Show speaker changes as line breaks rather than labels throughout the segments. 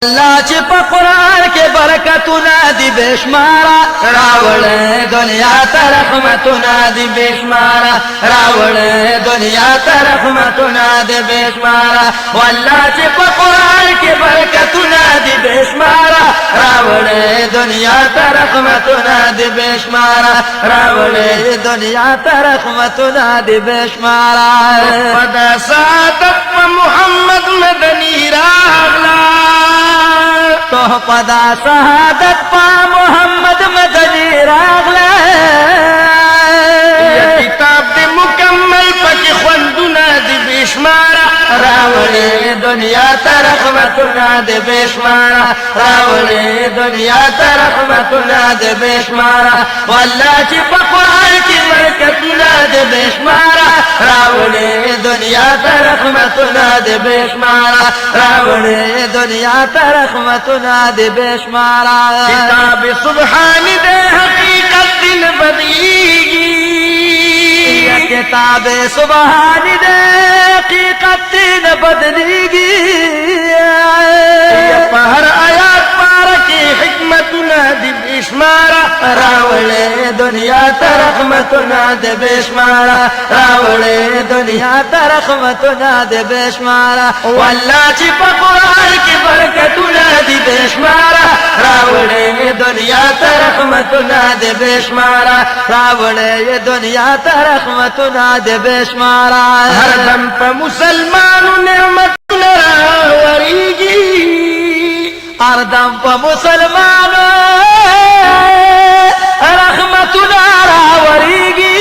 अल्लाह ची पा कुरान के बरकतुना दी बेशुमारा रावड़े दुनिया तरहमतुना दी बेशुमारा रावड़े दुनिया तरहमतुना दी बेशुमारा अल्लाह ची पा कुरान के बरकतुना दी बेशुमारा रावड़े दुनिया तरहमतुना दी बेशुमारा रावड़े दुनिया तरहमतुना दी बेशुमारा
पदा सादत मोहम्मद मदनी रागला
तो पदा शहादत पा मोहम्मद मदनी रागला
किताब दे मुकम्मल पकी ख्वंदुना दी बेशुमारा
रावड़े दुनिया तरहमतुना दे बेशुमारा रावड़े दुनिया तरहमतुना दे बेशुमारा अल्लाह ची पा कुरान की बरकतुना दे बेशुमारा रावड़े दुनिया तरहमतुना दे बेशुमारा रावड़े दुनिया तरहमतुना दे बेशुमारा
किताब सुबहानी दे हकीकत दिन बदलेगी
किताब सुबहानी दे हकीकत दिन बदलेगी
हर आयात पार की हिकमतुना दी बेशुमारा
रावड़े दुनिया तरहमतुना दे बेशुमारा रावड़े दुनिया तरहमतुना दे बेशुमारा अल्लाह ची पा कुरान की बरकतुना दी बेशुमारा रावड़े दुनिया तरहमतुना दे बेशुमारा रावड़े दुनिया तरहमतुना दे बेशुमारा
हर दम पर मुसलमानों नेमतुना वरीगी
हर दम पर मुसलमानों रहमतुना रावरीगी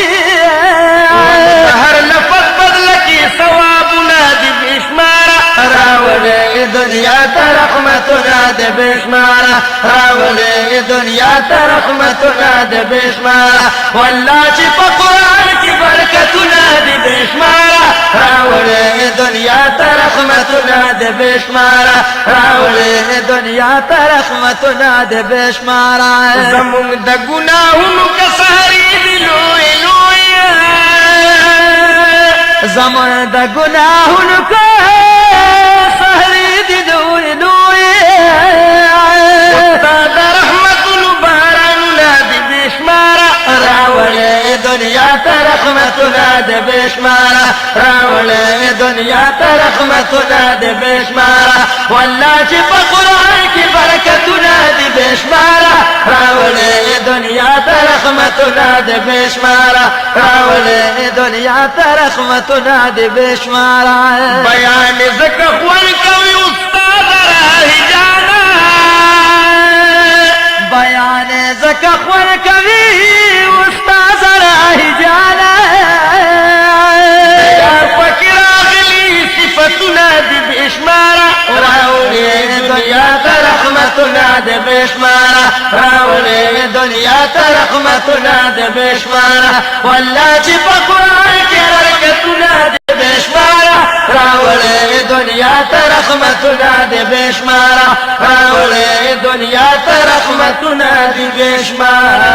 हर लफज बदल की सवाबुना दी बेशुमारा
रावड़े दुनिया तरहमतुना दे बेशुमारा रावड़े दुनिया तरहमतुना दे बेशुमारा अल्लाह ची पा कुरान की बरकतुना दी बेशुमारा रावड़े दुनिया तरहमतुना दे बेशुमारा रावड़े दुनिया तरहमतुना दे बेशुमारा
ज़मुन द गुनाहुन का सहरी दिलोए लोए
ज़मुन द गुनाहुन को सहरी दिलोए लोए
उस्ताद रहमतुल बारानुना दी बेशुमारा
रावड़े दुनिया तरहमतुना दे बेशुमारा रावड़े दुनिया तरहमतुना दे बेशुमारा अल्लाह ची पा कुरान की बरकतुना दी बेशुमारा रावड़े दुनिया तरहमतुना दे बेशुमारा रावड़े दुनिया तरहमतुना दे बेशुमारा
बयान ज़कफ़र कवि उस्ताद राही जाना
बयान ज़कफ़र कवि उस्ताद राही जाना
फकीरागली सिफतुना दी बेशुमारा
रावड़े दुनिया तरहमतुना दे बेशुमारा रावड़े दुनिया तरहमतुना दे बेशुमारा अल्लाह ची पा कुरान की बरकतुना दे बेशुमारा रावड़े दुनिया तरहमतुना दे बेशुमारा रावड़े दुनिया तरहमतुना दे बेशुमारा।